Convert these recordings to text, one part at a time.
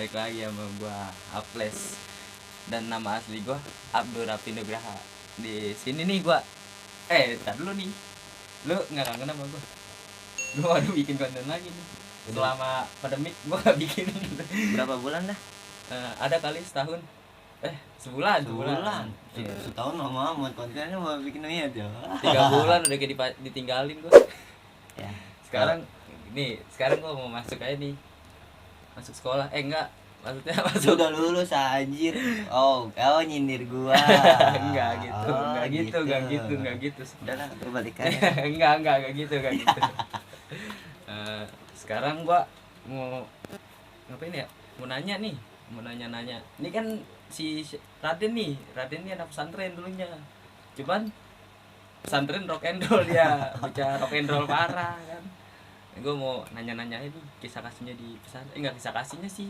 balik lagi sama gua Aples. Dan nama asli gua Abdur Rafi Nugraha. Di sini nih gua tar dulu nih. Lu enggak kangen sama gua? Gua baru bikin konten lagi nih. Selama pandemik gua gak bikin. Berapa bulan dah? Ada kali setahun. Sebulan. Iya. Setahun lama amat kontennya mau bikin ini aja. 3 bulan udah kayak ditinggalin gua. Ya. Sekarang gua mau masuk aja nih. Masuk sekolah. Enggak. Maksudnya masuk. Udah lulus anjir. Oh, nyindir gua. Enggak gitu. Udah lah, berbalik aja. enggak gitu. Sekarang gua mau ngapain ya? Mau nanya. Ini kan si Raden nih anak pesantren dulunya. Cuman pesantren rock and roll dia, bocah rock and roll parah kan. Gue mau nanya-nanya ini kisah kasihnya di pesantren. Enggak kisah kasihnya sih.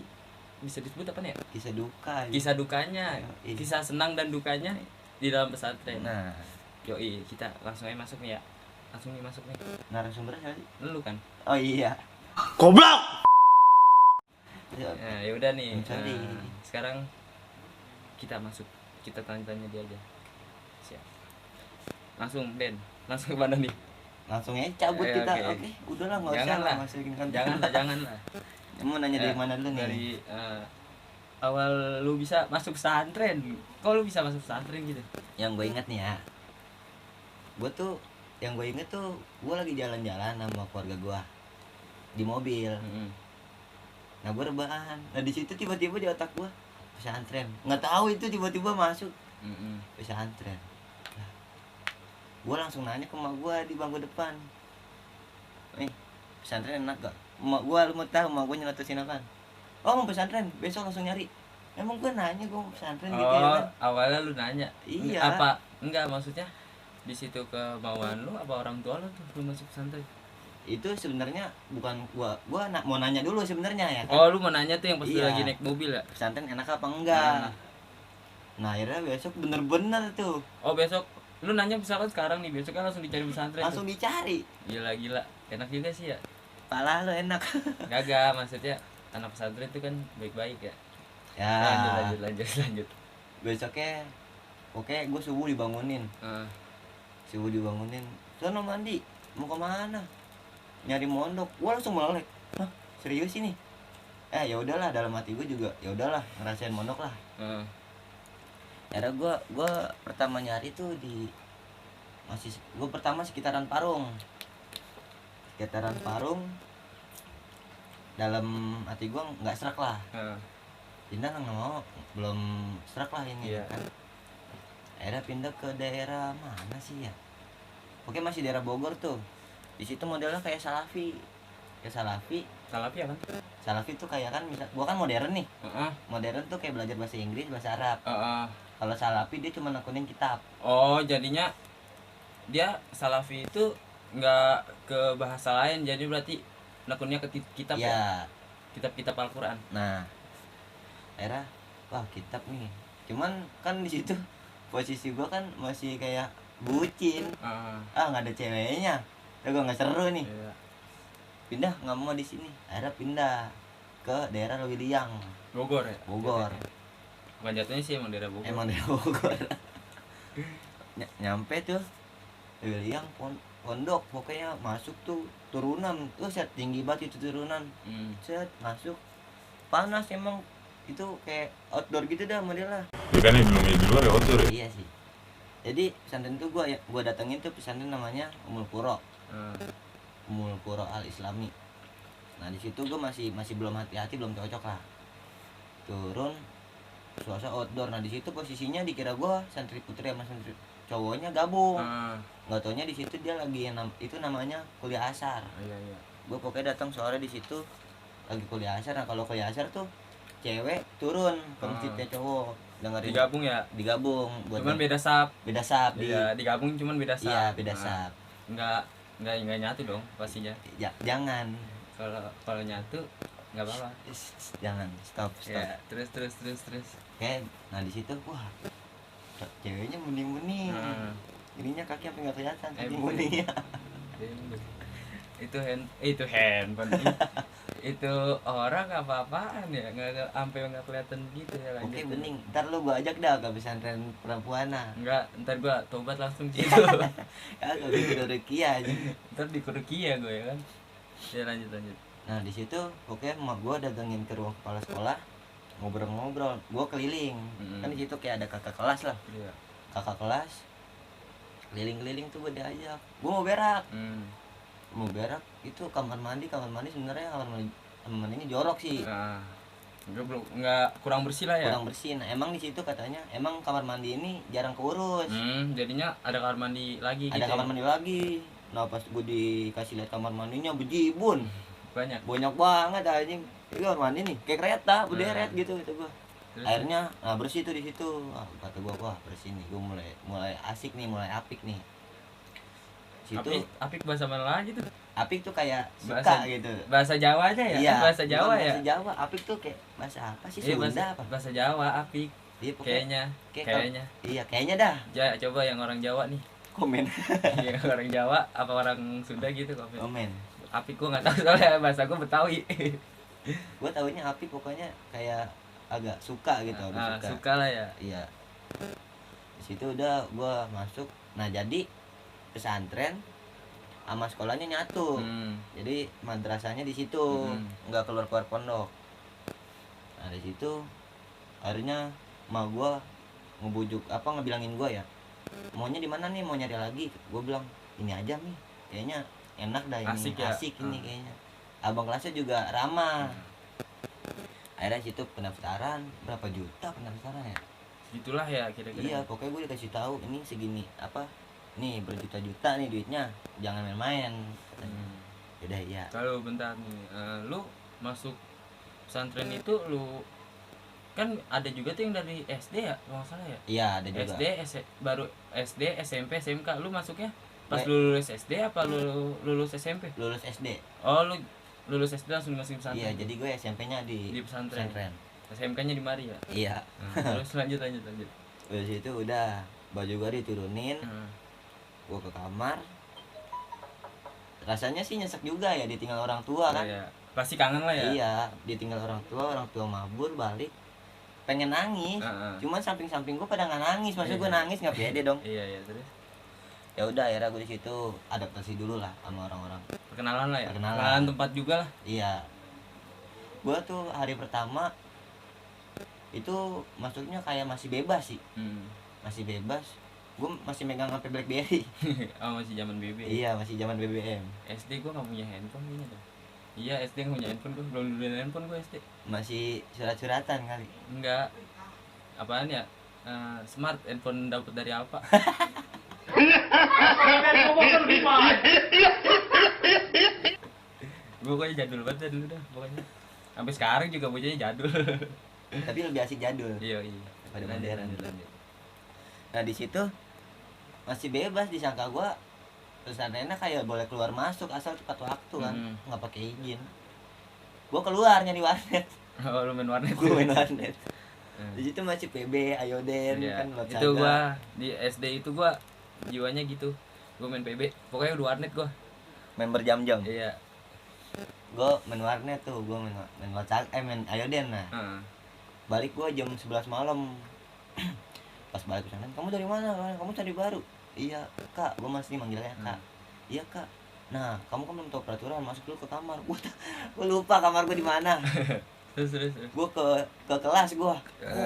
Bisa disebut apa nih ya? Kisah duka. Kisah dukanya, kisah senang dan dukanya di dalam pesantren. Nah, yoi, kita langsung aja masuk nih ya. Langsung masuk nih. Narasumbernya siapa sih? Lu kan. Oh iya. Goblok. Ya udah nih. Sorry. Sekarang kita masuk. Kita tanya-tanya dia aja. Siap. Langsung ke mana nih? Langsung aja cabut kita. Oke. Oke, udahlah enggak usah lah masukin konten. Janganlah. Mau nanya dari mana dulu nih? Dari awal lu bisa masuk pesantren. Kok lu bisa masuk pesantren gitu? Yang gue inget nih ya, gue inget tuh gue lagi jalan-jalan sama keluarga gue di mobil. Nah gue rebahan. Nah di situ tiba-tiba di otak gue pesantren. Nggak tahu itu tiba-tiba masuk pesantren. Nah, gue langsung nanya ke emak gue di bangku depan. Pesantren enak gak? Emak gue, lu mau tahu emak gue nyeletusin apaan? Oh mau pesantren, besok langsung nyari. Emang gue nanya gue mau pesantren gitu ya kan? Awalnya lu nanya. Iya. Apa? Enggak, maksudnya di situ kemauan lu apa orang tua lu tuh lu masuk pesantren? Itu sebenarnya bukan gua mau nanya dulu sebenarnya ya kan? Oh, lu mau nanya tuh yang pas lu Iya. lagi naik mobil ya? Pesantren enak apa enggak? Nah akhirnya besok bener-bener tuh Oh, besok lu nanya misalkan sekarang nih, besok kan langsung dicari pesantren. langsung tuh. Dicari. Gila. Enak juga sih ya. Pala lu enak. Gagak, maksudnya anak pesantren itu kan baik-baik ya. Ya. Lanjut. Besoknya oke, gue subuh dibangunin. Sono mandi, mau kemana? Nyari mondok. Gua langsung melek. Hah, serius ini? Ya udahlah, dalam hati gue juga ya udahlah, ngerasain mondok lah. Era gua pertama nyari tuh gue pertama sekitaran Parung. Dalam hati gue nggak serak lah. Pindah nggak mau, belum serak lah ini kan. Akhirnya pindah ke daerah mana sih ya? Oke, masih daerah Bogor tuh. Di situ modelnya kayak Salafi. Salafi apa? Salafi tuh kayak kan gua kan modern nih. Modern tuh kayak belajar bahasa Inggris, bahasa Arab. Kalau Salafi dia cuma nekunin kitab. Oh, jadinya dia Salafi itu nggak ke bahasa lain, jadi berarti nekunnya ke kitab ya? Kitab-kitab Al-Quran. Nah, akhirnya wah kitab nih. Cuman kan di situ posisi gua kan masih kayak bucin. Nggak ada ceweknya. Gue nggak seru nih. Pindah nggak mau di sini. Akhirnya pindah ke daerah Lewiliang. Bogor ya? Bogor. Bukan jatuhnya sih emang daerah Bogor. Emang daerah Bogor. Nyampe tuh Lewiliang pondok, pokoknya masuk tuh turunan. Set tinggi banget itu turunan. Set masuk. Panas emang, itu kayak outdoor gitu dah modelnya. Ya kan belum di luar ya outdoor ya? Iya sih. Jadi pesantren tuh gua datengin tuh pesantren namanya Ummul Qura. Ummul Qura Al Islami. Nah di situ gue masih belum hati-hati, belum cocok lah. Turun suasana outdoor. Nah di situ posisinya dikira gue santri putri sama santri cowoknya gabung. Nggak taunya di situ dia lagi itu namanya kuliah asar. Iya. Gue pokoknya datang sore di situ lagi kuliah asar. Nah kalau kuliah asar tuh cewek turun ke masjidnya cowok dengerin. Digabung Cuman beda sap. Iya, digabung cuman beda sap. Iya, beda sap. Enggak nyatu dong pastinya. Jangan. Kalau nyatu enggak apa-apa. Jangan, stop. Ya, terus. Oke, nah di situ wah. Ceweknya mending-mending. Ininya kaki sampai enggak kelihatan, mendingnya. Itu handphone. itu orang apa-apaan ya, nggak sampai nggak kelihatan gitu ya. Oke Lanjut. bening, ntar lu gua ajak dah ke pesantren perempuan nah. Enggak, ntar gua tobat langsung gitu. Kagak bikin rezeki aja. Ntar dikuruki ya gue ya kan. Ya lanjut. Nah di situ oke emak gua dagangin ke ruang kepala sekolah, ngobrol-ngobrol, gua keliling. Kan di situ kayak ada kakak kelas lah, Iya. kakak kelas keliling-keliling tuh gua diajak, gua mau berak. Mau berak itu kamar mandi sebenarnya kamar mandinya jorok sih, Nah, nggak kurang bersih lah ya. kurang bersih. Nah emang di situ katanya emang kamar mandi ini jarang keurus, Jadinya ada kamar mandi lagi ada gitu. kamar mandi lagi. Nah pas gue dikasih lihat kamar mandinya bejibun, Banyak. banyak banget anjing. Ini kamar mandi nih kayak kereta berderet gitu itu gua. Terus, Akhirnya nah bersih tuh di situ. Kata gua wah bersih nih, gua mulai asik nih, mulai apik nih. Situ apik bahasa mana lagi tuh? apik tuh kayak suka Bahasa- gitu. Bahasa Jawanya ya? Iya, Kan bahasa Jawa bukan ya? Bahasa Jawa, apik tuh kayak bahasa apa sih? Iya, Sunda apa? bahasa Jawa apik. Iya, pokoknya Kayaknya. kayak iya, kayaknya dah. Coba yang orang Jawa nih. Komen. Yang orang Jawa apa orang Sunda gitu komen. Komen. Apik gua nggak tahu soalnya bahasa gua Betawi. Gua taunya apik pokoknya kayak agak suka gitu, agak suka. Suka lah ya. Iya. Di situ udah gua masuk. Nah, jadi pesantren sama sekolahnya nyatu. Jadi madrasahnya di situ, nggak keluar pondok. Nah, di situ akhirnya emak gua ngebujuk ngebilangin gua ya, maunya di mana nih, mau nyari lagi. Gua bilang ini aja nih, kayaknya enak dah ini, Asik ya? ini kayaknya. Abang kelasnya juga ramah. Akhirnya situ pendaftaran berapa juta pendaftaran ya? Gitulah ya kira-kira. Iya, pokoknya gue dikasih tahu ini segini nih berjuta-juta nih duitnya, jangan main-main. Yaudah iya. Kalau bentar nih, lu masuk pesantren itu lu kan ada juga tuh yang dari SD ya, kalau nggak salah ya. Iya ada juga. Baru SD, SMP, SMK. Lu masuknya pas Gue- lu lulus SD apa lu lulus SMP? Lulus SD. Oh, lu lulus SD langsung dimasukin pesantren. Iya, jadi gue SMP-nya di pesantren. pesantren. SMK-nya di mari ya. Iya. Terus lanjut. Dari situ udah baju gue diturunin, gue ke kamar. Rasanya sih nyesek juga ya ditinggal orang tua kan. Iya. Pasti kangen lah ya. Iya, ditinggal orang tua mabur balik. Pengen nangis, cuman samping-samping gue pada nggak nangis, maksud gue Iya. nangis nggak pede dong. Iya, terus Ya udah akhirnya gue di situ adaptasi dulu lah sama orang-orang. perkenalan lah ya. Perkenalan. Tempat juga lah. Iya, gue tuh hari pertama itu masuknya kayak masih bebas sih, masih bebas. Gue masih megang HP BlackBerry. Oh, masih zaman BB. Iya, masih zaman BBM. SD gua nggak punya handphone kayaknya dah. Iya, SD nggak punya handphone, gua belum dibeliin handphone gua SD. Masih surat-suratan kali. Enggak. Apaan ya? Smart handphone dapat dari apa? Gua kayak jadul banget dah dulu dah pokoknya. Sampai sekarang juga bocahnya jadul. Tapi lebih asik jadul Iya. pada modern. Lanjut. Nah di situ masih bebas, disangka gue pesantrennya kayak boleh keluar masuk asal tepat waktu kan, nggak pakai izin. Gue keluar nyari warnet. Oh, lu main warnet. Gue main warnet. Di situ masih PB, Ayoden Iya. kan Lot Itu Saga. gua di SD itu gua jiwanya gitu. Gua main PB, pokoknya udah warnet gua. main berjam-jam. Iya. Gue main warnet tuh, gue main Lot Saga, main Ayoden. Nah balik gue jam 11 malam. Pas balik ke sana, kamu dari mana? Kamu cari baru? Iya kak, gue masih manggilnya kak. Iya kak. Nah kamu kan belum tahu peraturan, masuk dulu ke kamar. Gue lupa kamar gue di mana. Terus. Gue ke kelas gue,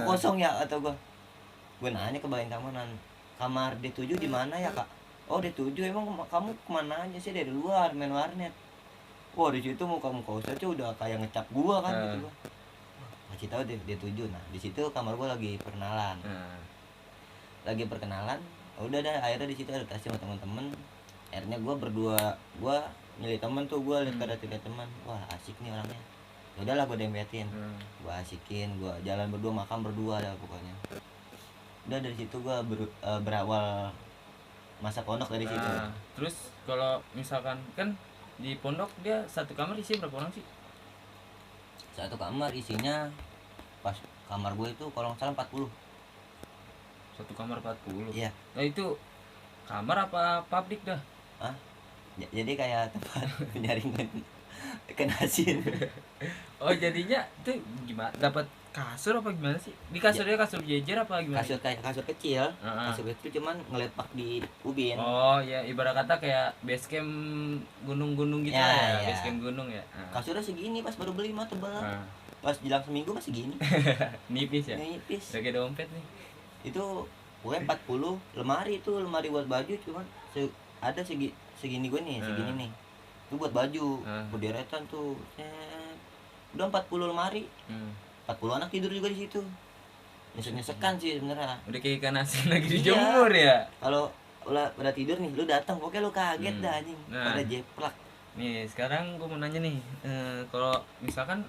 kosong ya atau gue nanya ke bagian keamanan, kamar D7 di mana ya kak? Oh D7, emang kamu kemana aja sih dari luar main warnet? Wah di situ muka ustadznya udah kayak ngecap gue kan gitu gue. Masih tahu D7. Nah di situ kamar gue lagi perkenalan. Lagi perkenalan, udah dah akhirnya di situ adaptasi sama teman-teman. Akhirnya gue berdua, gue milih temen tuh, gue lihat teman, wah asik nih orangnya. Ya udahlah gue dempetin, gue asikin, gue jalan berdua, makan berdua dah pokoknya. Udah dari situ gue berawal masa pondok dari situ. Terus kalau misalkan kan di pondok dia satu kamar isi berapa orang sih? Satu kamar isinya pas kamar gue itu kalau nggak salah 40. Satu kamar 40. Iya. Nah itu kamar apa pabrik dah? Jadi kayak tempat penyaringan ikan asin. Oh jadinya tuh gimana? Dapat kasur apa gimana sih? Di kasurnya kasur jejer apa gimana? Kasur kayak kasur kecil, Heeh. kasur kecil cuman ngelepak di ubin. Oh ya ibarat kata kayak base camp gunung-gunung gitu Ya, lah ya, ya. base camp gunung ya. Kasurnya segini pas baru beli mah tebal. Nah. Pas jelang seminggu masih gini. Nipis ya. Nipis. Udah kayak dompet nih. Itu gue 40 lemari itu lemari buat baju cuman ada segini gue nih, segini nih. Itu buat baju. Gue deretan tuh. Udah 40 lemari. 40 anak tidur juga di situ. Nyesek-nyesekan sih sebenarnya. Udah kayak ikan asin lagi Iya. dijemur ya. Kalau udah tidur nih, lu datang, pokoknya lu kaget dah anjing. Nah. Pada jeplak. Nih sekarang gue mau nanya nih, kalau misalkan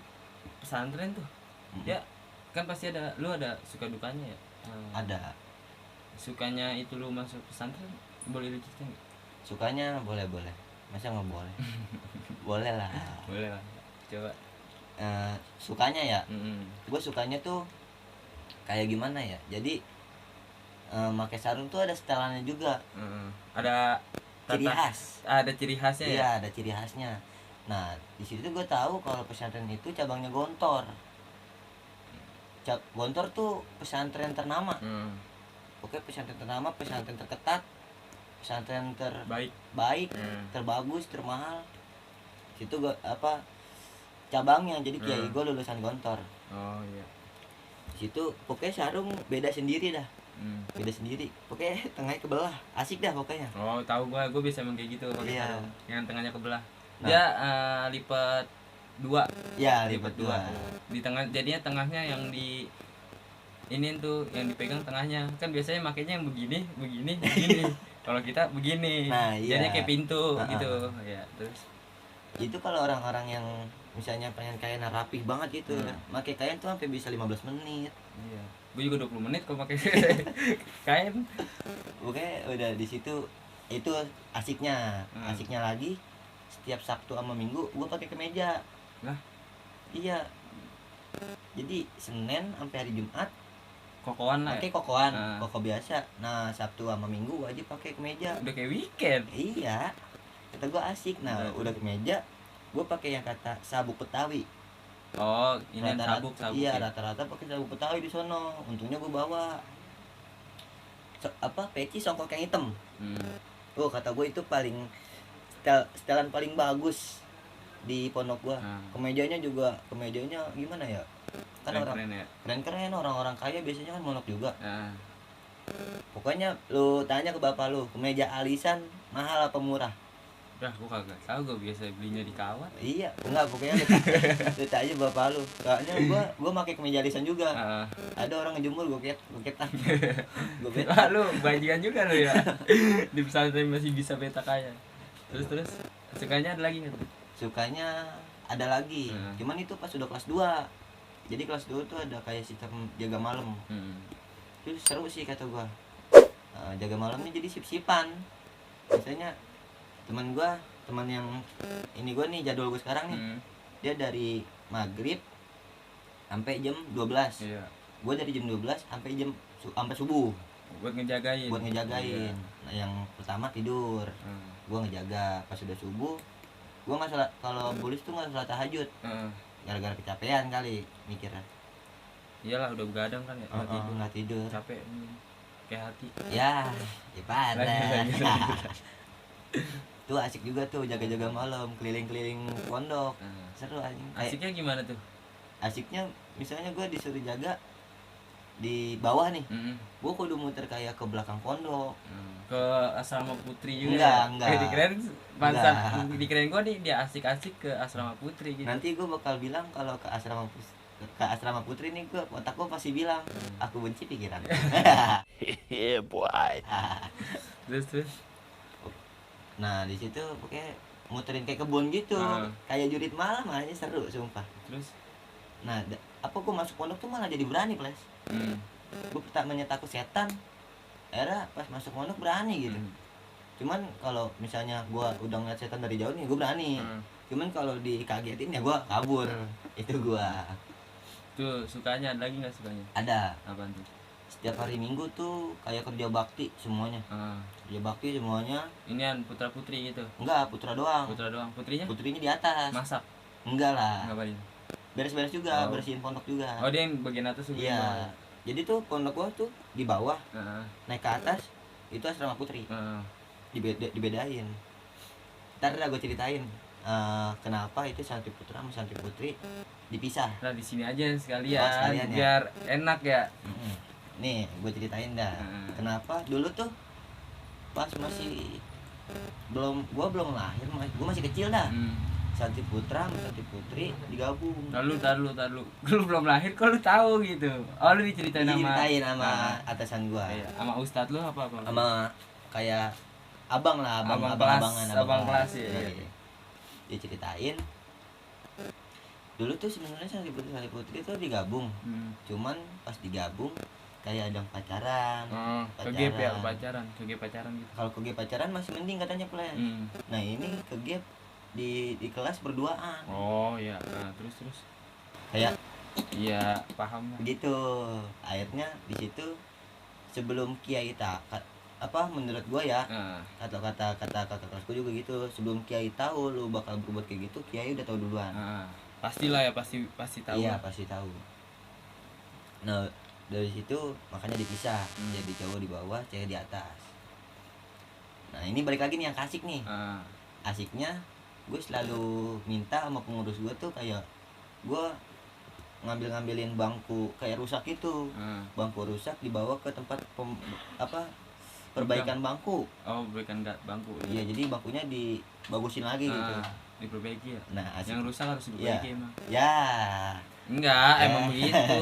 pesantren tuh, ya kan pasti lu ada suka dukanya ya. Ada. Sukanya itu lu masuk pesantren, boleh lu ceritain nggak? Sukanya boleh. Masa nggak boleh? Boleh lah. Boleh lah, coba. Sukanya ya, Mm-mm. gue sukanya tuh kayak gimana ya? Jadi pakai sarung tuh ada setelannya juga. Ada Ciri tata- khas. Ada ciri khasnya ya. Iya, ada ciri khasnya. Nah, di situ gue tahu kalau pesantren itu cabangnya Gontor. Gontor tuh pesantren ternama. Oke, pesantren ternama, pesantren terketat, pesantren Baik. terbaik, terbagus, termahal. Situ gue cabangnya, jadi kiai gue lulusan Gontor. Oh iya. Di situ pokoknya sarung beda sendiri dah, beda sendiri. Pokoknya tengahnya kebelah, asik dah pokoknya. Oh tahu gue bisa emang kayak gitu pakai Iya. sarung yang tengahnya kebelah. Nah. Dia lipat dua. Ya, Lipat lipat dua. Di tengah jadinya tengahnya yang di ini tuh yang dipegang tengahnya kan biasanya makainya yang begini begini. Kalau kita begini, Nah, iya. jadinya kayak pintu Heeh. gitu ya. Terus Itu kalau orang-orang yang misalnya pengen kain rapih banget gitu, pakai kain tuh sampai bisa 15 menit. iya, gue juga 20 menit kalau pakai kain. Oke, udah di situ itu asiknya. Asiknya lagi setiap Sabtu sama Minggu gua pakai kemeja. Lah? Iya. Jadi Senin sampai hari Jumat Kokoan lah. pakai Ya? kokoan, koko biasa. Nah, Sabtu sama Minggu wajib pakai kemeja. Udah kayak weekend. Iya. Kata gua asik. Nah, udah kemeja, gua pakai yang kata sabuk Betawi. Oh, ini Rata-rata- sabuk Iya, ya? rata-rata pakai sabuk Betawi di sono. Untungnya gua bawa peci songkok yang hitam. Oh, kata gue itu paling setelan paling bagus di pondok gua. Kemejanya gimana ya? Kan Keren ya. keren orang-orang kaya biasanya kan monok juga. Nah, Pokoknya lu tanya ke bapak lu, kemeja alisan mahal apa murah? udah gue kagak tahu, gue biasa belinya di kawat. Iya, enggak pokoknya lu tanya bapak lu. Soalnya gua pakai kemeja alisan juga. Ada orang ngejemur gua ketan. Gua Wah, lu bajingan juga lu ya. Di pesantren masih bisa beta kaya. Terus sukanya ada lagi nggak tuh? Sukanya ada lagi. Cuman itu pas udah kelas 2. Jadi kelas 2 tuh ada kayak sistem jaga malam. Itu seru sih kata gua. Jaga malamnya jadi sip-sipan. Biasanya teman yang ini gua nih jadwal gua sekarang nih. Dia dari maghrib sampai jam 12. Iya. Gua dari jam 12 sampai subuh Buat ngejagain. Iya. Nah, yang pertama tidur. Gua ngejaga pas sudah subuh. Gua nggak sholat, kalau bolis tuh nggak sholat tahajud. Gara-gara kecapean kali mikirnya. Iyalah udah begadang kan ya. Nggak tidur. Capek. Kayak hati. Ya parah. Lagi. Tuh asik juga tuh jaga-jaga malam, keliling-keliling pondok. Seru anjing. Asiknya gimana tuh? Asiknya misalnya gue disuruh jaga di bawah nih. Gue kudu muter kayak ke belakang pondok. Ke asrama putri juga. Enggak. Dikirain dikirain gua nih dia asik-asik ke asrama putri gitu. Nanti gue bakal bilang kalau ke asrama putri nih, otak gue pasti bilang aku benci pikiran. Yeah, boy. Terus. Nah di situ pokoknya muterin kayak kebun gitu, kayak jurit malam aja, seru sumpah. Terus Nah gue masuk pondok tuh malah jadi berani Ples. Gue pertamanya takut setan, akhirnya pas masuk pondok berani gitu. Cuman kalau misalnya gue udah ngeliat setan dari jauh nih gue berani. Cuman kalau dikagetin ya gue kabur. Itu gue tuh sukanya ada lagi nggak sukanya? ada Apaan tuh? setiap hari Minggu tuh kayak kerja bakti semuanya. Kerja bakti semuanya. Inian putra putri gitu. Enggak, putra doang. Putra doang. Putrinya? Putrinya di atas. Masak. Enggak lah. Ngapain? Beres-beres juga, Oh. bersihin pondok juga. Oh, dia yang bagian atas juga. Iya. Jadi tuh pondok gua tuh di bawah, Heeh. naik ke atas itu asrama putri. Heeh. Dibedain. Ntar dah gue ceritain kenapa itu santri putra sama santri putri dipisah. Nah, di sini aja sekalian, Oh, sekalian ya. biar enak ya. Nih gue ceritain dah. Kenapa dulu tuh pas masih gua belum lahir, gue masih kecil dah. Santri putra sama santri putri digabung. Tar lu lu belum lahir kok lu tahu gitu. Oh, lu diceritain Diceritain sama sama atasan gua. iya, sama ustad lu apa? Sama kayak abang lah, Abang abang kelas ya. Nah, Iya. dia ceritain dulu tuh sebenarnya santri putri itu digabung. Cuman pas digabung kayak ada yang pacaran. Kegep ya, pacaran gitu. Kalau kegep pacaran masih mending katanya Ples. Nah ini kegep di kelas berduaan. Oh ya, nah, terus Kayak iya paham lah. gitu. Akhirnya di situ sebelum kiai apa menurut gua ya, kata kakak kelasku juga gitu, sebelum kiai tahu lu bakal berbuat kayak gitu, kiai udah tahu duluan. Pastilah ya, pasti tahu. Iya pasti tahu. Nah dari situ makanya dipisah, jadi cowok di bawah, cewek di atas. Nah ini balik lagi nih yang kasik nih. Asiknya gue selalu minta sama pengurus gue tuh kayak gue ngambilin bangku kayak rusak itu. Bangku rusak dibawa ke tempat perbaikan bangku. Oh, perbaikan bangku. Iya, jadi bangkunya dibagusin lagi gitu. Diperbaiki ya. Nah, asik. Yang rusak harus diperbaiki Ya. emang. Ya. Enggak, Ya. emang begitu.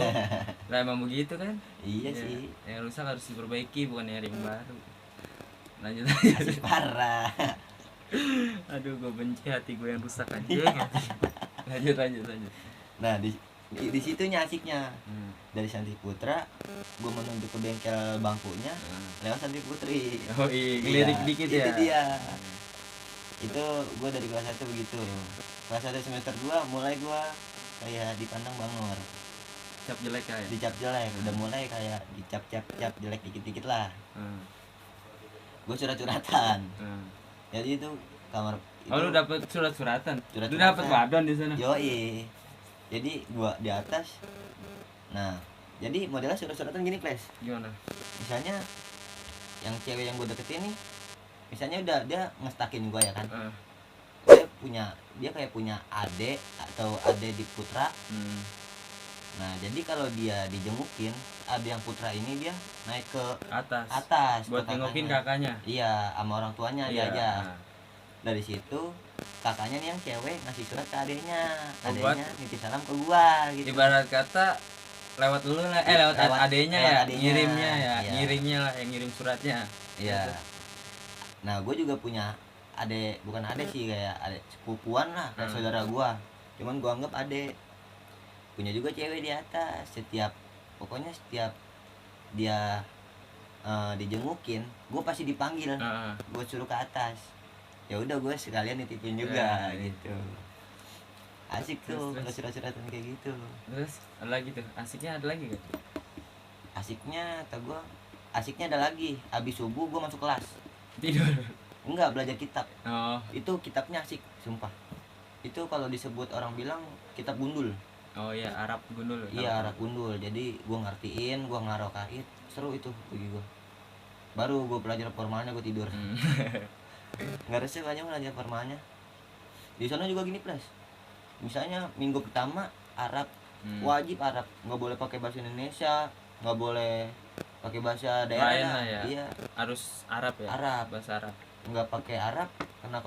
Lah emang begitu kan? Iya Ya, sih. yang rusak harus diperbaiki, bukan nyari yang baru. Lanjut. Asik parah. Aduh, gue benci hati gue yang rusak aja. lanjut. Nah, di situnya asiknya. Dari Santri Putra gue menuju ke bengkel bangkunya lewat Santri Putri. Oh iya, ngelirik dikit ya. Itu dia. Itu gue dari kelas 1 begitu. Kelas 1 semester 2 mulai gue kayak dipandang bangor. Cap jelek ya. Dicap jelek, udah mulai kayak dicap jelek dikit-dikit lah. Gue surat-suratan. Jadi itu kamar itu. Oh, lu dapet surat-suratan. Lu Surat-suratan. dapet wadon di sana. Yoi. Jadi gua di atas. Nah, jadi modelnya surat-suratan gini, Ples. Gimana? Misalnya yang cewek yang gua deketin nih, misalnya udah dia ngestakin gua ya kan. Dia kayak punya adik atau adik di Putra. Nah, jadi kalau dia dijengukin, ada yang Putra ini dia naik ke atas buat nengokin kakaknya. Iya, sama orang tuanya Iya. dia aja. Dari situ kakaknya nih yang cewek ngasih surat ke adiknya. buat Nitip salam ke gua gitu. Ibarat kata lewat lu lah, lewat adenya ya, adenya. ngirimnya ya, Iya. ngirimnya lah, yang ngirim suratnya. Iya. Nah, gue juga punya adek, bukan adek sih, kayak adek sepupuan lah, kayak saudara gua. Cuman gua anggap adek. Punya juga cewek di atas. Pokoknya setiap dia dijengukin, gue pasti dipanggil. Gue suruh ke atas. Ya udah gue sekalian nitipin juga gitu. Asik tuh kalau surat-suratan kayak gitu. Terus ada lagi tuh, asiknya ada lagi gak? Asiknya ada lagi. Habis subuh gue masuk kelas. Tidur. Enggak, belajar kitab. Oh. Itu kitabnya asik, sumpah. Itu kalau disebut orang bilang kitab gundul. Oh ya, Arab gundul. Iya, Arab gundul. Jadi gue ngertiin, gue ngarokain, seru itu bagi gue. Baru gue belajar formalnya gue tidur. Nggak resep aja belajar formalnya. Di sana juga gini, Ples. Misalnya minggu pertama Arab, wajib Arab, nggak boleh pakai bahasa Indonesia, nggak boleh pakai bahasa daerah. Lain lah ya. Iya. Harus Arab ya. Arab. Bahasa Arab. Nggak pakai Arab kena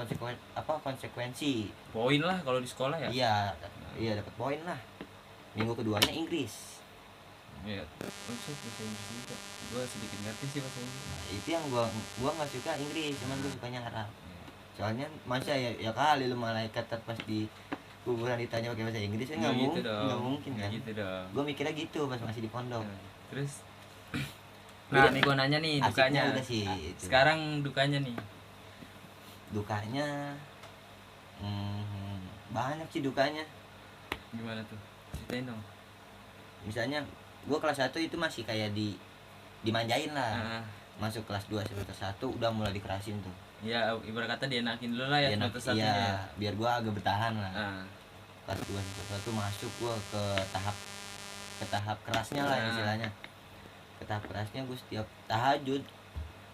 konsekuensi. Poin lah kalau di sekolah ya. Iya dapat poin lah. Minggu keduanya Inggris. Iya. Bahasa Inggris juga. Gua sedikit ngerti sih bahasa Inggris. Nah, itu yang gua nggak suka Inggris, cuman gua sukanya Arab. Soalnya masa ya kali lu malaikat pas di kuburan ditanya pakai bahasa Inggris kan nggak gitu mungkin kan. Gitu dong. Gua mikirnya gitu pas masih di pondok. Terus nah, nih gua nanya nih dukanya. Udah sih. Itu. Sekarang dukanya nih. Dukanya banyak sih dukanya. Gimana tuh? Ceritain dong. Misalnya gua kelas 1 itu masih kayak dimanjain lah. Heeh. Masuk kelas 2 semester 1 udah mulai dikerasin tuh. Ya ibarat kata dienakin dulu lah ya Iya, semester satunya. iya, biar gua agak bertahan lah. Nah, Kelas 2 semester 1 masuk gua ke tahap kerasnya lah Nah. istilahnya. Ke tahap kerasnya gua setiap tahajud.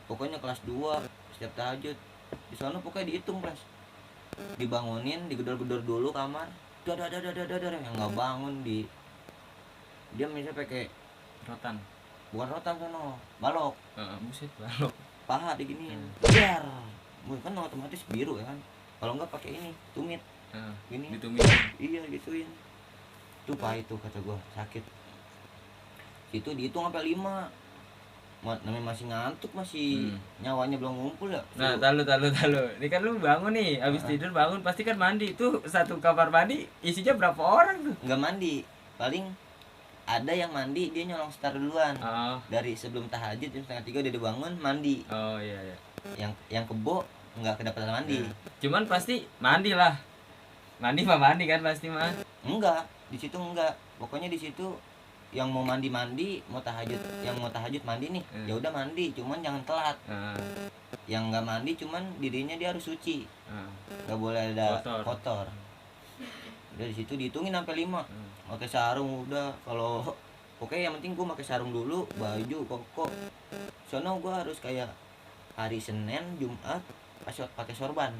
Pokoknya kelas 2 setiap tahajud di sana pokoknya dihitung kelas. Dibangunin, digedor-gedor dulu kamar. Dar yang nggak bangun dia misalnya pakai rotan. bukan rotan sono, balok. Buset balok. Paha diginiin. Biar. Kan otomatis biru ya kan. Kalau enggak pakai ini, tumit. Gini. Ditumit. Iya gituin. Itu pahit tuh kata gua, sakit. Itu dihitung sampai 5. Namanya masih ngantuk, masih nyawanya belum ngumpul ya. Nah, talu. Ini kan lu bangun nih, habis tidur bangun pasti kan mandi. Tuh satu kamar mandi isinya berapa orang tuh? Enggak mandi. Paling ada yang mandi dia nyolong star duluan. Oh. Dari sebelum tahajud jam 2:30 udah dibangun mandi. Oh iya. Yang kebo enggak kedapatan mandi. Cuman pasti mandi lah. Mandi kan pasti mah. Enggak, di situ enggak. Pokoknya di situ yang mau mandi, mau tahajud mandi nih. Ya udah mandi, cuman jangan telat. Yang enggak mandi cuman dirinya dia harus suci. Enggak boleh ada kotor. Udah di situ dihitungin sampai 5. Pakai sarung udah, kalau pokoknya yang penting gua pakai sarung dulu, baju koko. Sono gua harus kayak hari Senin, Jumat pakai sorban.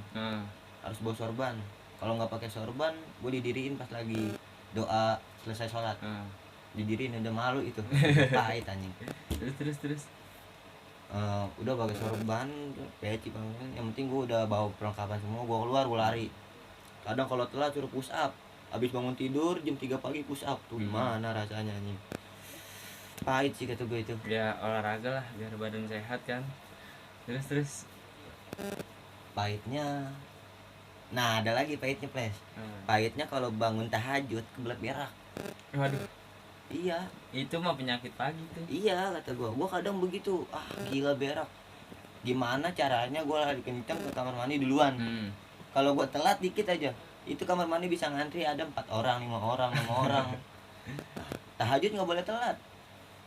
Harus bawa sorban. Kalau nggak pakai sorban, gue didiriin pas lagi doa selesai sholat. Didiriin udah malu itu. Pahit anjing. Terus. Udah pakai sorban, peci bangun. Yang penting gue udah bawa perlengkapan semua. Gue keluar, gue lari. Kadang kalau telat suruh push up. Habis bangun tidur jam 3 pagi push up. Tuh gimana rasanya anjing. Pahit sih kata gue itu. Ya olahraga lah biar badan sehat kan. Terus. Pahitnya. Nah, ada lagi pahitnya, Ples. Pahitnya kalau bangun tahajud kebelet berak. Waduh. Iya. Itu mah penyakit pagi tuh. Iya kata gua kadang begitu. Gila berak. Gimana caranya gua lari kencang ke kamar mandi duluan. Kalau gua telat dikit aja, itu kamar mandi bisa ngantri ada 4 orang, 5 orang. Tahajud nggak boleh telat.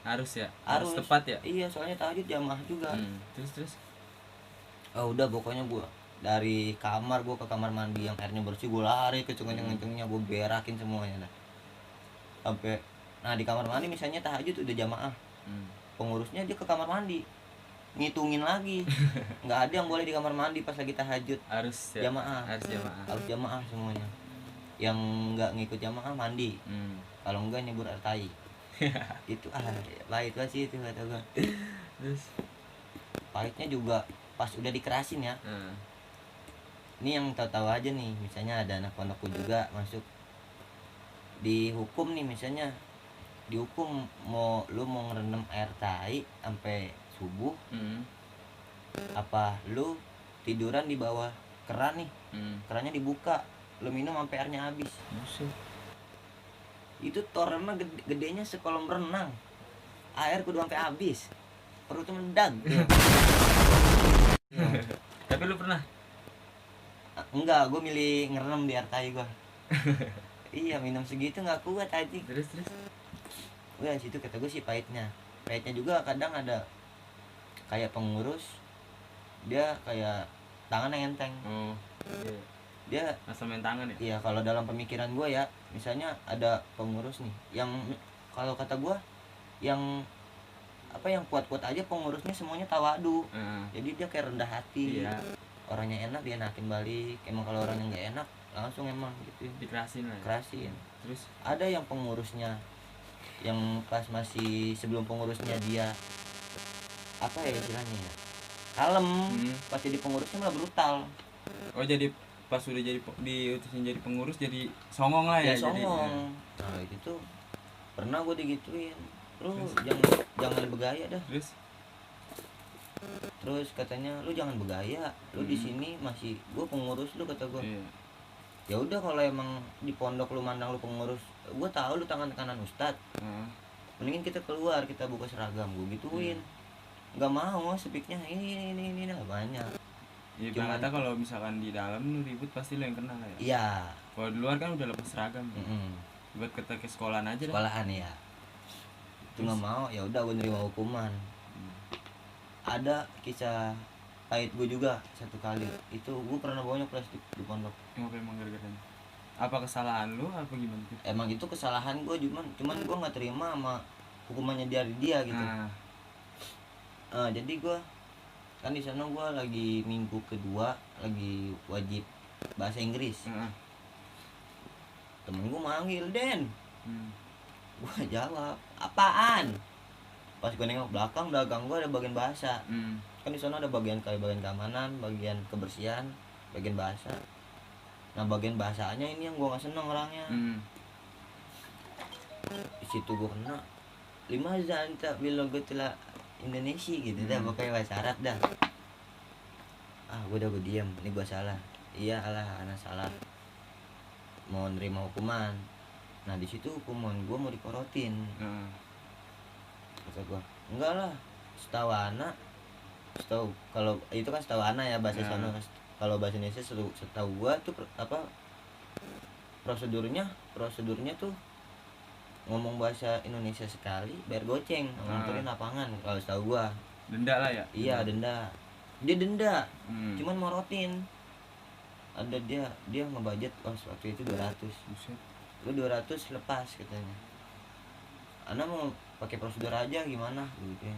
Harus ya. Harus tepat ya. Iya, soalnya tahajud jamaah juga. Terus. Udah pokoknya gua dari kamar gua ke kamar mandi yang airnya bersih, gua lari kenceng-kencengnya, gua berakin semuanya dah. Sampai di kamar mandi misalnya tahajud udah jamaah. Pengurusnya dia ke kamar mandi ngitungin lagi. Nggak ada yang boleh di kamar mandi pas lagi tahajud. Harus ya. Jamaah. Harus jamaah semuanya. Yang nggak ngikut jamaah mandi. Kalau enggak nyebur air tai. Itu pahit banget sih itu kata gua. Terus pahitnya juga pas udah dikerasin ya. Ini yang tahu-tahu aja nih, misalnya ada anak pondokku juga masuk dihukum nih, misalnya dihukum mau ngerendam air tai sampai subuh. Apa lu tiduran di bawah keran nih, kerannya dibuka, lu minum sampai airnya habis. Itu torennya gedenya sekolam renang, air kudu sampai habis, perutnya meledak. Tapi lu pernah? Enggak, gue milih ngerem di air tai gue. Iya, minum segitu nggak kuat aja. Terus. Udah situ kata gue sih pahitnya juga kadang ada kayak pengurus dia kayak tangannya enteng. Dia asal main tangan ya. Iya, kalau dalam pemikiran gue ya, misalnya ada pengurus nih yang kalau kata gue yang kuat-kuat aja, pengurusnya semuanya tawadu. Jadi dia kayak rendah hati. Iya. Orangnya enak dia enakin balik. Emang kalau orangnya nggak enak langsung emang gitu dikerasin lah ya. Kerasin. Terus ada yang pengurusnya yang pas masih sebelum pengurusnya dia apa ya istilahnya ya, kalem. Pas jadi pengurusnya malah brutal. Oh, jadi pas udah jadi diutusin jadi pengurus jadi songong lah ya. Songong. Nah itu pernah gue digituin, lu jangan begaya dah. Terus katanya lu jangan begaya, lu di sini masih gue pengurus lu kata gue. Ya udah kalau emang di pondok lu mandang lu pengurus, gue tahu lu tangan kanan ustad. Mendingin kita keluar, kita buka seragam, gue gituin. Nggak mau sepiknya ini lah banyak. Iya, cuma kata kalau misalkan di dalam lu ribut pasti lu yang kena lah ya. Iya. Kalau di luar kan udah lepas seragam. Buat kita ke sekolahan aja. Sekolahan ya. Itu nggak mau, ya udah gue nerima hukuman. ada kisah pahit gue juga satu kali. Itu gue pernah bawa nyoplos di pondok. Kenapa emang gara-gara apa kesalahan lu apa gimana tuh? Emang itu kesalahan gue, cuman gue nggak terima sama hukumannya dari dia gitu. Jadi gue kan di sana gue lagi minggu kedua lagi wajib bahasa Inggris. Temen gue manggil, Den. Gue jawab, apaan? Pas gue nengok belakang gue ada bagian bahasa. Kan di sana ada bagian bagian keamanan, bagian kebersihan, bagian bahasa. Nah bagian bahasanya ini yang gue nggak seneng orangnya. Di situ gue kena 5 zanta bilang gue telah Indonesia gitu dah, pokoknya bahasa Arab dah. Gue diam, ini gue salah. Iya alah, anak salah. Mau nerima hukuman. Nah di situ hukuman gue mau dikorotin. Kata gue, enggak lah. Setahu kalau itu kan setahu anak ya bahasa sana. Kalau bahasa Indonesia setahu gue tuh prosedurnya tuh ngomong bahasa Indonesia sekali bayar goceng, nganterin lapangan kalau setahu gue. Denda lah ya? Iya denda. Dia denda. Cuman morotin. Ada dia ngebudget waktu itu 200. Buset. Lu 200 lepas katanya. Anak mau pakai prosedur aja gimana gitu.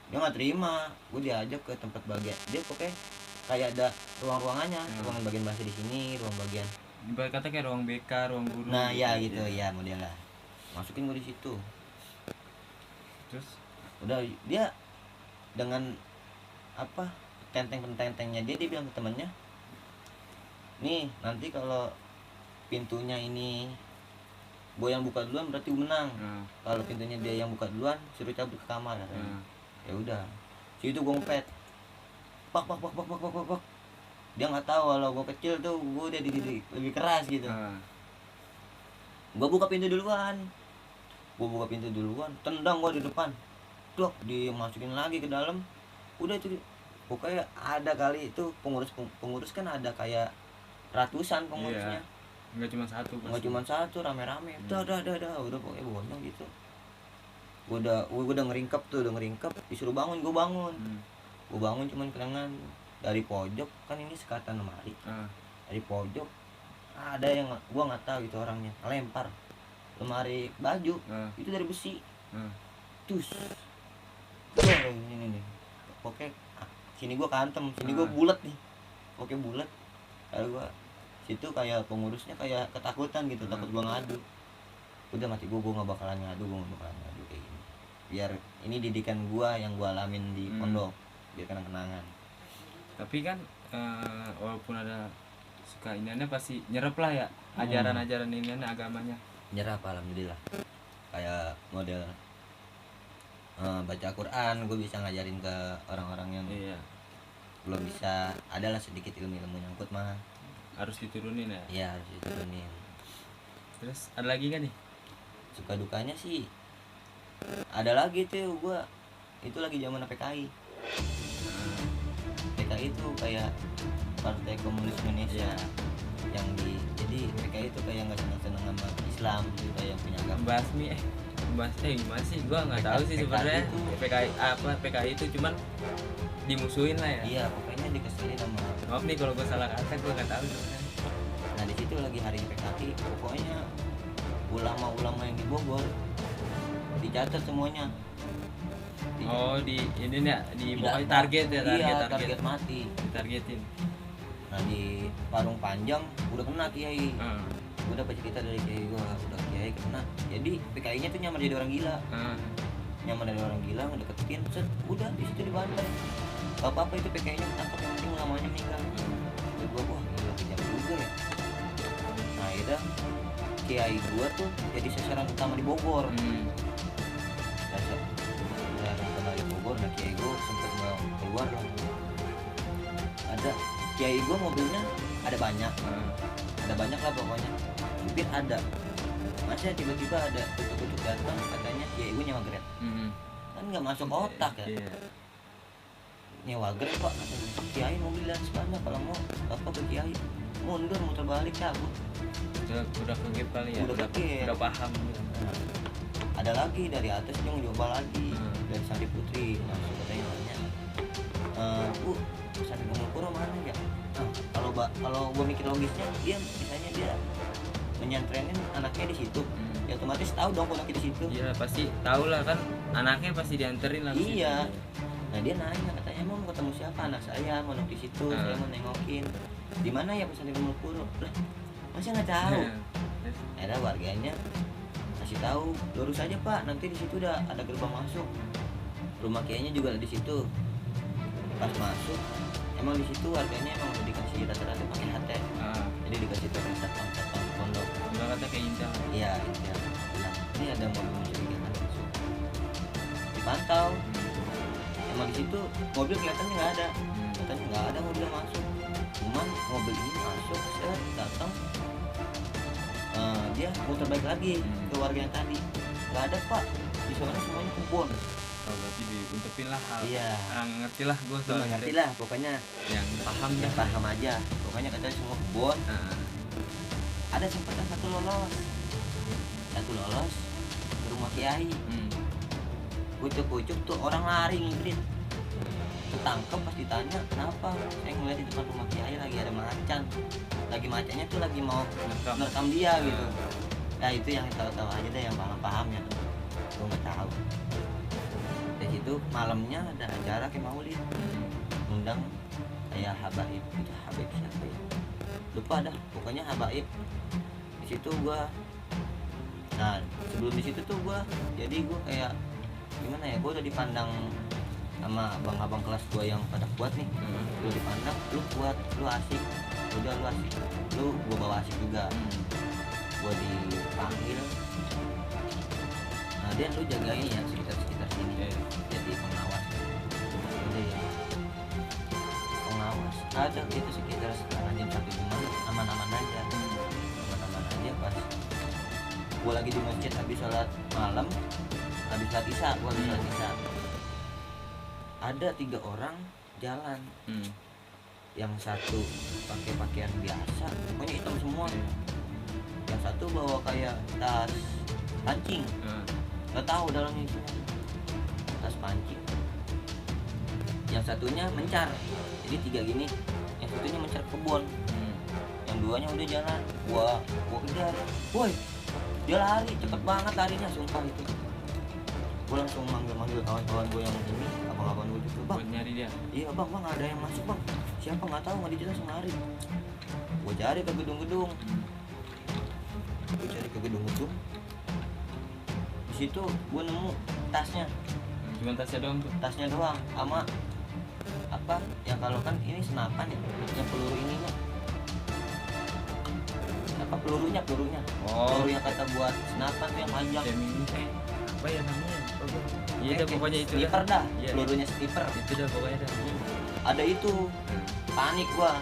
Dia nggak terima. Gue diajak ke tempat bagian. Dia pakai kayak ada ruangannya, ruangan bagian bahasa di sini, ruang bagian. Ibarat kata kayak ruang BK, ruang guru. Nah, ya gitu ya modelnya. Masukin gue di situ. Terus udah dia dengan apa? Tentengnya dia bilang ke temannya, nih nanti kalau pintunya ini gue yang buka duluan berarti gue menang. Kalau pintunya dia yang buka duluan suruh cabut ke kamar katanya. Ya udah situ gue ngepet pak. Dia nggak tahu kalau gue kecil tuh gue udah dididik lebih keras gitu. Gue buka pintu duluan, tendang gue di depan, tuh dimasukin lagi ke dalam. Udah itu pokoknya ada kali itu pengurus kan ada kayak ratusan pengurusnya. Nggak cuma satu rame-rame. Udah pokoknya bonyok gitu. Gue udah ngeringkep disuruh bangun. Gue bangun cuman kelengan dari pojok, kan ini sekatan lemari. Dari pojok ada yang gue nggak tahu gitu orangnya lempar lemari baju itu dari besi. Terus ini pokoknya sini gue kantem, sini gue bulat nih, pokoknya bulat. Kalau gue situ kayak pengurusnya kayak ketakutan gitu, takut gue ngadu. Udah mati gue nggak bakalan ngadu kayak gini. Biar ini didikan gue yang gue alamin di pondok, biar kenang-kenangan. Tapi kan walaupun ada suka iniannya pasti nyerap lah ya ajaran-ajaran iniannya agamanya. Nyerap alhamdulillah. Kayak model baca Quran gue bisa ngajarin ke orang-orang yang belum bisa. Adalah sedikit ilmu nyangkut mah harus diturunin ya. Iya harus diturunin. Terus ada lagi kan nih suka dukanya sih? Ada lagi tuh gue itu lagi zaman PKI. PKI itu kayak Partai Komunis Indonesia yang jadi PKI itu kayak nggak senang sama Islam gitu, kayak punya agama. Membahasnya gimana sih? Gua nggak tahu sih sebenarnya PKI itu cuman dimusuhin lah ya. Iya pokoknya dikeselin sama. Maaf nih kalau gua salah kata, gua nggak tahu sebenarnya. Nah di situ lagi hari PKI, pokoknya ulama-ulama yang di Bogor dicatat semuanya. Di ini nih di pokoknya target ya, target mati ditargetin. Nah di Parung Panjang udah kena kiai. Gue dapet cerita dari kiai gue, udah kiai kena. Jadi PKI-nya tuh nyamar jadi orang gila. Nyamar dari orang gila, ngedeketin, set, udah di situ dibantai. Gak apa-apa itu PKI-nya ketangkep, yang penting ulamanya meninggal. Terus gue wah gila kejam juga ya. Nah akhirnya kiai gue tuh jadi sasaran utama di Bogor. Nah kiai gue sempet nggak keluar lah. Ada kiai gue mobilnya ada banyak lah pokoknya, supir ada. Masa tiba-tiba ada tutup datang katanya kiai gue nyewa Grab. Kan nggak masuk otak ya. Nyewa Grab pak, kiai mobil dan sebagainya, kalau mau apa ke kiai mundur muter balik cabut. Udah kegep kali ya. Udah paham. Nah, ada lagi dari atas dia nyoba lagi dari Sari Putri, langsung katanya nanya pesantren Umul Qura mana ya? Nah, kalau gue mikir logisnya, dia misalnya dia menyantrenin anaknya di situ, ya otomatis tahu dong kalau anaknya di situ. Iya pasti tahu lah kan, anaknya pasti dianterin lah ke situ. Iya. Nah dia nanya, katanya mau ketemu siapa, anak saya mau di situ, saya mau nengokin. Di mana ya pesantren Umul Qura? Lah, masa nggak tahu? Ada warganya kasih tahu, lurus aja Pak, nanti di situ udah ada gerbang masuk. Rumah kiainya juga ada di situ. Pas masuk, emang di situ warganya emang udah dikasih rata-rata pakai HT. Jadi dikasih tulisan satpam pondok. Udah kata kayak Intel. Iya, Intel. Bilang, ini ada mobil mencurigakan masuk. Dipantau. Emang di situ mobil kelihatannya nggak ada. Katanya nggak ada mobil yang masuk. Cuman mobil ini masuk, saya datang. Dia muter balik lagi ke warga yang tadi. Nggak ada Pak. Di sana semuanya kebun. Oh berarti diuntepin lah hal. Iya. Ngerti lah gue Lu nggak ngerti lah, pokoknya yang paham yang dah. paham aja. Pokoknya katanya semua kebun. Ada sempat satu lolos ke rumah kiai. Kucuk tuh orang lari ngibrit, ketangkep. Pas ditanya kenapa, saya ngeliat di depan rumah kiai lagi ada macan, macannya tuh lagi mau nerekam dia gitu. Nah itu yang tahu-tahu aja deh, yang paham-paham ya. Gue nggak tahu. Dari situ malamnya ada acara kayak maulid, undang kayak habaib. Itu habaib siapa ya, lupa dah, pokoknya habaib. Di situ gua, nah sebelum di situ tuh gua, jadi gua kayak gimana ya, gua udah dipandang sama abang-abang kelas gua yang pada kuat nih. Lu dipandang, lu kuat, lu asik, udah lu asik, lu gua bawa asik juga. Gua dipanggil, nah dia lu jagain ya sekitar sini, jadi pengawas. Udah ya, pengawas ada gitu sekitar setengah jam 1 jam aman-aman aja. Pas gue lagi di masjid habis sholat malam, habis sholat isya, ada 3 orang jalan. Yang satu pakai pakaian biasa, pokoknya hitam semua. Yang satu bawa kayak tas pancing, nggak tahu dalamnya isinya, tas pancing. Yang satunya mencar, jadi 3 gini. Yang satunya mencar kebun, yang 2-nya udah jalan. Gua kejar, woi, dia lari cepet banget larinya, sumpah itu. Gua langsung manggil kawan-kawan gua yang ini, abang-abang gua gitu, bang, buat nyari dia. iya bang, ada yang masuk bang, siapa nggak tahu, nggak dijelas, langsung lari. Gua cari ke gedung-gedung, di situ gua nemu tasnya. Cuma tasnya doang tuh. Tasnya doang, sama apa yang kalau kan ini senapan ya, yang peluru ininya, apa pelurunya peluru yang kata buat senapan tuh yang panjang. Apa ya namanya? Iya dah pokoknya itu sniper dah. Iya, Pelurunya sniper. itu dah pokoknya dah. Ada itu. Panik gua.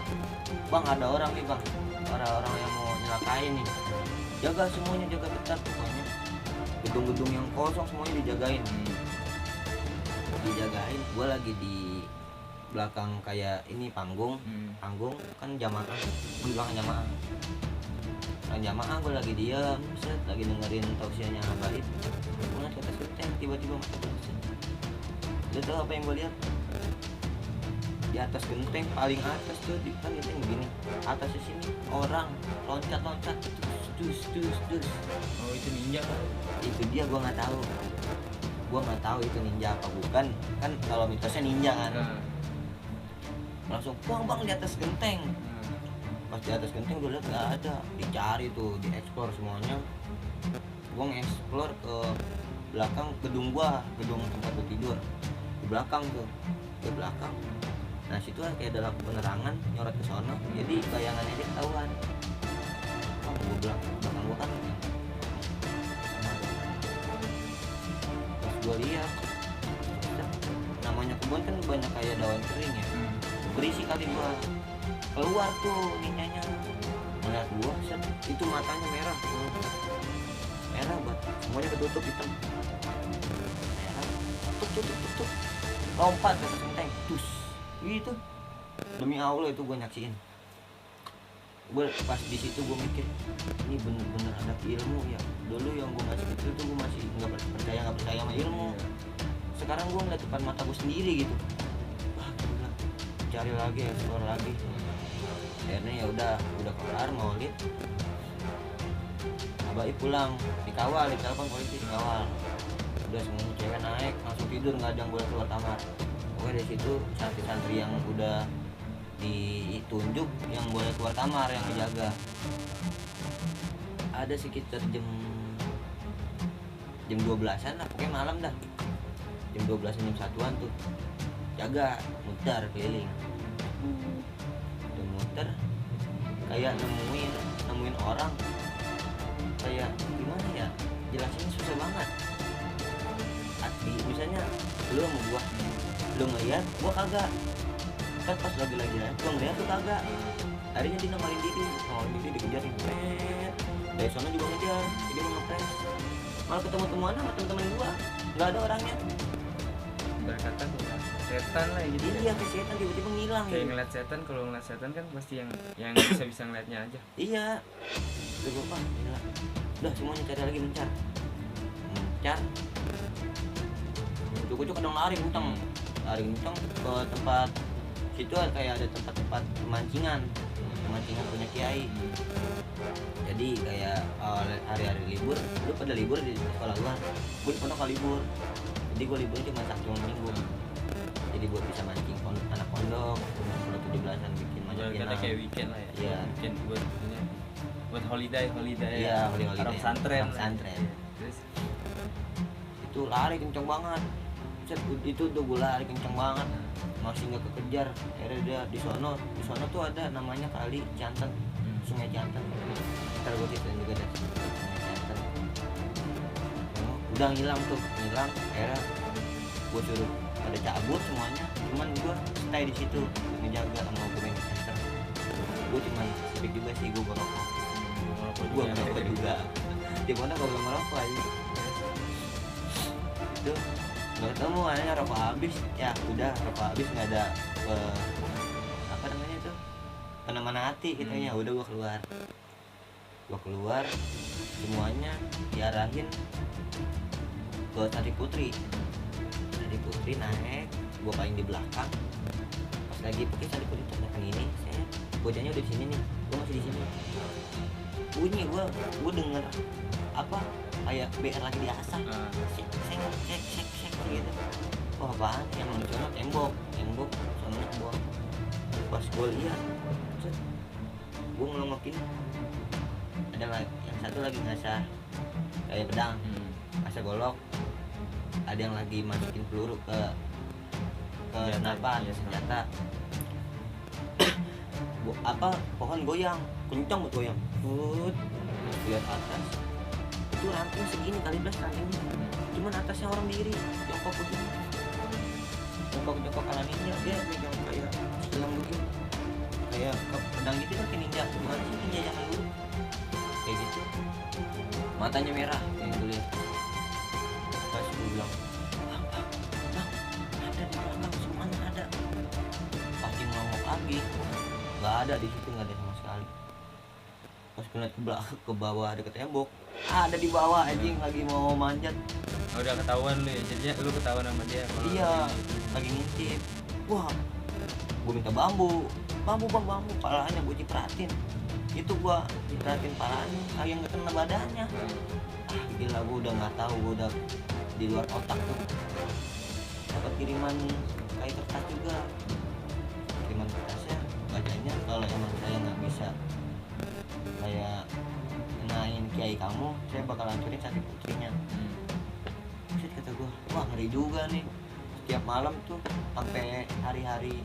Bang, ada orang nih, Bang. Orang-orang yang mau nyelakain nih. Jaga semuanya, jaga ketat pokoknya. Gedung-gedung yang kosong semuanya dijagain. Gua lagi di belakang kayak ini panggung kan jamaah, di belakang jamaah gue lagi diam, lagi dengerin tausiahnya Habaib. Gue ngeliat ke atas genteng, tiba-tiba mata gue set. Lu tau apa yang gue lihat? Di atas genteng paling atas tuh, kan genteng begini, atasnya sini orang loncat dus. Oh itu ninja. Itu dia, gue nggak tahu itu ninja apa bukan, kan kalau mitosnya ninja kan. Langsung bang di atas genteng. Pas di atas genteng gue liat nggak ada, dicari tuh, dieksplor semuanya. Gue ngeksplor ke belakang gedung tempat gue tidur, di belakang. Nah situ kayak dalam penerangan nyorot ke sono, jadi bayangannya dia ketahuan. Gue belakang gue kan, pas gue lihat, namanya kebun kan banyak kayak daun kering ya, berisi kali gua. Keluar tuh ninjanya, melihat gua, itu matanya merah banget, semuanya ketutup hitam, merah, tutup, lompat ke atas genteng, tus, gitu. Demi Allah itu gua nyaksiin. Gua pas di situ gua mikir, ini bener-bener ada ilmu ya. Dulu yang gua masih kecil tuh gua masih nggak percaya sama ilmu. Sekarang gua ngeliat depan mata gua sendiri gitu. Wah gila, cari lagi, explore lagi. Akhirnya ya udah kelar maulid. Abai pulang, dikawal, ditelepon polisi, dikawal. Udah semuanya cewek naik, langsung tidur, nggak ada yang boleh keluar kamar. Pokoknya dari situ santri-santri yang udah ditunjuk yang boleh keluar kamar, yang dijaga. Ada sekitar jam 12-an lah, pokoknya malam dah. Jam 12-an, jam 1-an tuh jaga, muter keliling. Udah muter kayak nemuin orang, kayak gimana ya, jelasinnya susah banget. Misalnya lu sama gua, lu ngeliat, gua kagak. Kan pas lagi jalan, gua ngeliat tuh kagak. Akhirnya dia nongolin diri dikejar ngepret. Dari sana juga ngejar, jadi mau ngepret. Malah ketemu-temuan sama temen-temen gua, nggak ada orangnya. Berkata setan lah gitu. Iya, kayak setan tiba-tiba ngilang. Kayak ngeliat setan, kalau ngeliat setan kan pasti yang bisa ngeliatnya aja. Iya. Udah gua apa? Udah semuanya cari lagi, mencar. Kucuk-kucuk kadang lari kenceng ke tempat situ, kayak ada tempat pemancingan punya kiai. Jadi kayak hari-hari libur, lu pada libur di sekolah gua di pondok libur. Jadi gua libur cuma Sabtu Minggu. Jadi buat bisa mancing anak pondok 17-an bikin macam Kata kayak weekend lah ya. Iya. Weekend buat holiday. Iya, holiday. Orang pesantren. Terus itu lari kenceng banget. Itu udah gue lari kenceng banget, masih nggak kekejar. Akhirnya dia di sono tuh ada namanya kali Cianten, Sungai Cianten. Ntar gue ceritain juga deh Sungai Cianten. Udah ngilang. Akhirnya gue suruh pada cabut semuanya, cuman gue stay di situ ngejaga sama gue main center. Gue cuman speak juga sih, gue ngerokok. Gue ngerokok juga. Di mana gue ngerokok aja. Itu nggak ketemu, akhirnya rokok habis. Ya udah, rokok habis, nggak ada apa namanya itu, penamana hati kitanya. Udah gue keluar semuanya diarahin ke Sari Putri naik. Gue paling di belakang. Pas lagi pakai Sari Putri ternyata ini saya bocahnya udah di sini nih, gue masih di sini. Bunyi gue denger apa kayak BR lagi diasah, cek gitu. Wah, apaan? Yang mencoba tembok soalnya buang. Pas gue lihat, gue ngelongokin, ada yang satu lagi ngasah kayak pedang, ngasah golok. Ada yang lagi masukin peluru ke senapan senjata. Pohon goyang kencang buat goyang. Lihat atas itu ranting segini kali belas rantingnya, cuman atasnya orang diri jongkok begini, jongkok kalannya dia megang kayak selang begini, kayak pedang gitu kan, kayak ninja. Gimana sih ninja zaman dulu kayak gitu, matanya merah kayak gue lihat. Pas gue bilang bang, ada di belakang, semuanya ada. Pasti ngomong lagi, nggak ada di situ, nggak ada sama sekali. Pas gue lihat ke bawah ada ke tembok, ada di bawah anjing lagi mau manjat. Udah ketahuan lu ya, jadinya lu ketahuan sama dia. Iya, lagi ngintip. Wah, gue minta bambu, palanya gue cipratin. Itu gue cipratin palanya, kayak nggak kena badannya. Gila, gue udah nggak tahu, gue udah di luar otak tuh. Dapat kiriman kayak kertas juga, kiriman kertasnya bacanya kalau emang saya nggak bisa kayak ngenain kiai kamu, saya bakal hancurin Sari Putrinya. Terus kata gue, wah ngeri juga nih. Setiap malam tuh sampai hari-hari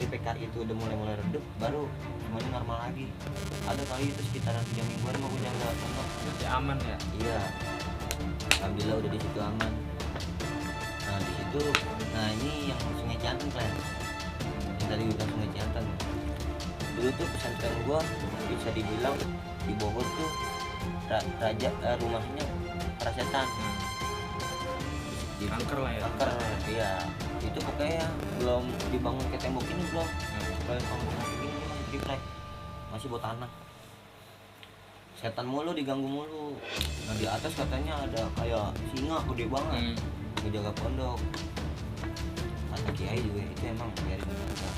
PKR itu udah mulai redup, baru semuanya normal lagi. Ada kali itu sekitaran 3 mingguan mau jaga pondok. Masih aman ya? Iya, alhamdulillah udah di situ aman. Nah di situ, nah ini yang Sungai Cianten kan, yang tadi udah Sungai Cianten. Dulu tuh pesantren gua bisa dibilang di Bogor tuh raja, rumahnya Prasetan. Kanker lah ya. Kanker, iya. Itu pokoknya belum dibangun ke tembok ini belum. Kalau bangun tembok ini masih triplek, masih buat tanah. Setan mulu, diganggu mulu. Nah di atas katanya ada kayak singa gede banget, ngejaga pondok. kiai juga itu emang biarin aja.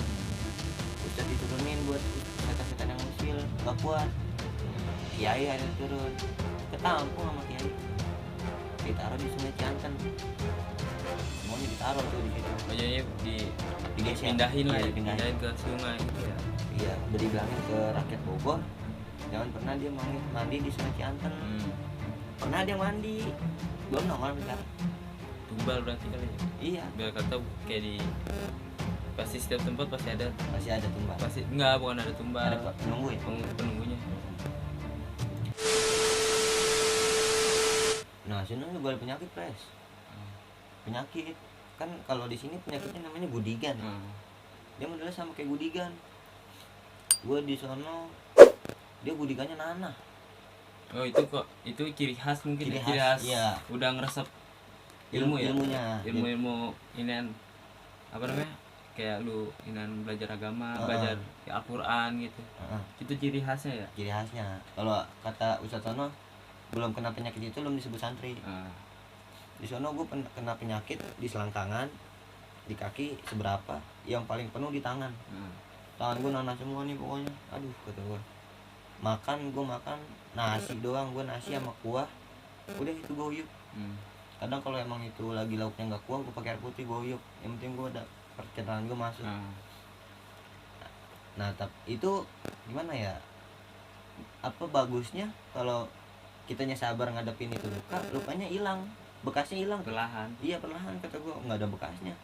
Ustadz diturunin buat setan-setan yang usil gak kuat, kiai ada turun ketampung sama kiai, ditaruh di Sungai Cianten, semuanya ditaruh tuh di situ. Maksudnya Digeser. dipindahin lah Iya, ya, dipindahin. pindahin ke sungai gitu ya. Iya, udah dibilangin ke rakyat Bogor jangan pernah dia mandi di Sungai Cianten. Pernah dia mandi, belum nongol sekarang. Tumbal berarti kali ya. Iya, Biar kata kayak di pasti setiap tempat pasti ada, masih ada tumbal. pasti enggak, bukan ada tumbal, Ada penunggu ya. penunggunya. Nah, sini juga ada penyakit, Pres. Penyakit kan kalau di sini penyakitnya namanya gudigan. Dia modelnya sama kayak gudigan. Gue di sono dia gudigannya nanah. Oh itu kok, itu ciri khas mungkin, Ciri ya? Ciri khas, khas iya. udah ngeresep ilmu ya, Ilmunya. ilmu inian apa namanya, kayak lu inian belajar agama, belajar Al-Quran gitu, itu ciri khasnya ya. Ciri khasnya. Kalau kata Ustadz Sono belum kena penyakit itu belum disebut santri. Di sono gue kena penyakit di selangkangan, di kaki seberapa, yang paling penuh di tangan. Tangan gue nanah semua nih pokoknya. Aduh kata gue. Gue makan nasi doang, gue nasi sama kuah. Udah itu gue uyup. Kadang kalau emang itu lagi lauknya nggak kuah, gue pakai air putih gue uyup. Yang penting gue ada percetakan gue masuk. Nah tapi itu gimana ya? Apa bagusnya kalau kitanya sabar ngadepin itu luka, lukanya hilang, bekasnya hilang. Perlahan. Iya perlahan, kata gue nggak ada bekasnya.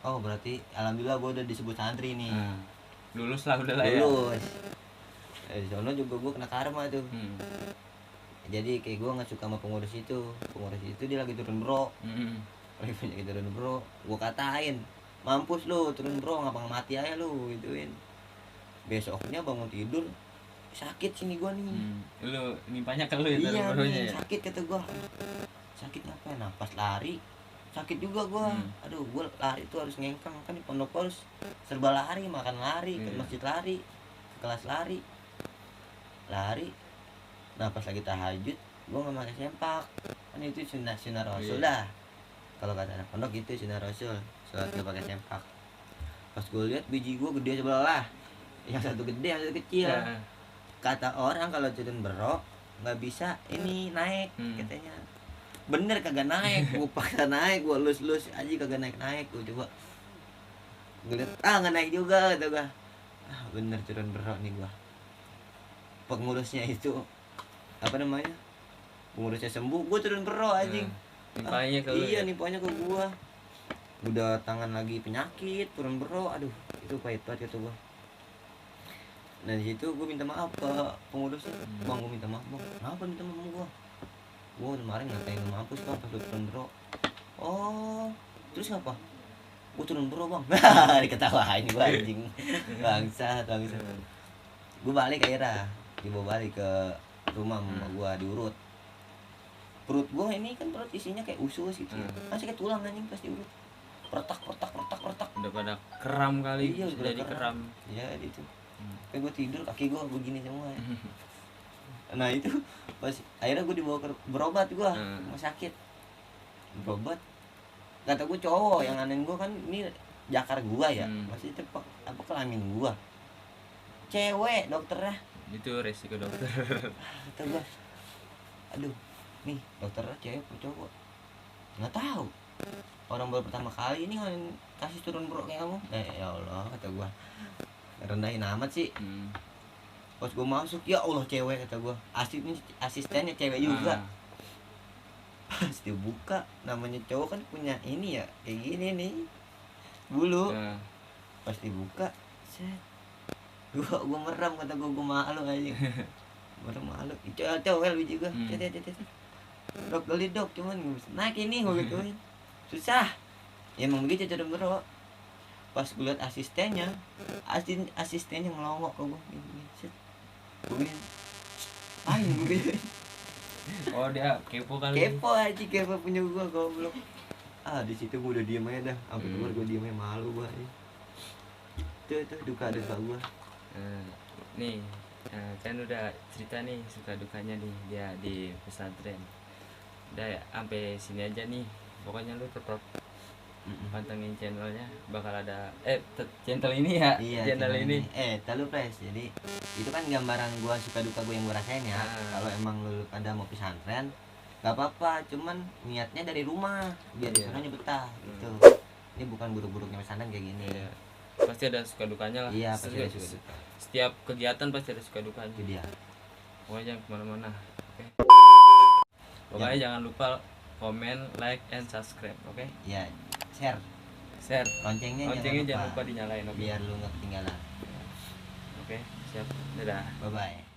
Oh berarti alhamdulillah gue udah disebut santri nih. Lulus lah udah lah ya. Lulus. Di sono juga gue kena karma tuh. Jadi kayak gue nggak suka sama pengurus itu dia lagi turun bro, lagi punya turun bro, gue katain mampus lu turun bro, ngapa nggak mati aja lu gituin. Besoknya bangun tidur sakit sini gue nih. Lu nimpanya ke lu ya, Iya taruhannya nih ya? sakit kata gue. Sakit apa ya? Nah pas lari sakit juga gue. Aduh gue lari tuh harus ngengkang, kan di pondok harus serba lari, makan lari, ke masjid lari, ke kelas lari. Nah pas lagi tahajud gue nggak pakai sempak, kan itu sunnah rasul dah. Kalau kata anak pondok itu sunnah rasul, sholat gak pakai sempak. Pas gue lihat biji gue gede sebelah, yang satu gede yang satu kecil. Kata orang kalau turun berok nggak bisa ini naik, katanya. Bener kagak naik, gue paksa naik, gue lus aja kagak naik. Gue coba gue lihat nggak naik juga, kata gue. Bener turun berok nih gue. Pengurusnya itu apa namanya, pengurusnya sembuh, gue turun berok anjing. Nimpanya ke lu Iya ya? nimpanya ke gue. Udah tangan lagi penyakit, turun berok, aduh itu pahit banget kata gue. Nah di situ gue minta maaf ke pengurusnya. Bang gue minta maaf bang. Kenapa minta maaf sama gue? Gue kemarin ngatain lu mampus bang pas lu turun bro. Oh terus ngapa? Gue turun bro bang. Diketawain gue anjing. Bangsat. Gue balik akhirnya, dibawa balik ke rumah mama gue, diurut. Perut gue ini kan perut isinya kayak usus gitu ya. Masih kayak tulang anjing pas diurut. Pertak. Udah pada keram kali. Iya, udah jadi keram. Iya gitu. Kayak gue tidur kaki gue begini semua ya. Nah itu pas akhirnya gue dibawa berobat gue, rumah sakit. Berobat. Kata gue cowok yang anen gue kan ini jakar gue ya. Masih cepak apa kelamin gue. Cewek dokternya. Itu resiko dokter. Kata gue, aduh, nih dokternya cewek apa cowok? Nggak tahu. Orang baru pertama kali ini kasih turun bro kayak kamu. Ya Allah, kata gue. Rendahin amat sih. Pas gue masuk, ya Allah cewek, kata gue. Asistennya cewek juga. Pas dibuka, namanya cowok kan punya ini ya, kayak gini nih bulu. Pas dibuka, set, gue merem, kata gue malu aja. Merem malu. Cowok biji gue. Dok beli dok, cuman naik ini gue gituin. Susah. Ya emang begitu cara bro. Pas gue liat asistennya ngelongok ke gue gini, set. Gue gini, ayo gue gini. Oh dia kepo kali. Kepo punya gue goblok. Di situ gue udah diem aja dah, sampai keluar gue diem aja, malu gue aja. Itu duka gue. Nih kan udah cerita nih suka dukanya nih dia di pesantren. Udah ya, sampai sini aja nih. Pokoknya lu tetap pantengin channelnya, bakal ada channel ini ya, Iya, channel ini. Tahu Pres, jadi itu kan gambaran gua suka duka gua yang gua rasain ya. Kalau emang lu pada mau pesantren gak apa-apa, cuman niatnya dari rumah biar di sananya betah gitu. Ini bukan buruk-buruknya pesantren kayak gini. Iya. Pasti ada suka dukanya lah. Iya, pasti ada suka duka. Setiap kegiatan pasti ada suka dukanya. Itu dia. Pokoknya jangan kemana-mana. Oke. Pokoknya jangan lupa komen, like, and subscribe. Oke. Ya, share loncengnya jangan lupa dinyalain. Oke. Biar lu nggak ketinggalan. Oke, siap. Dadah. Bye bye.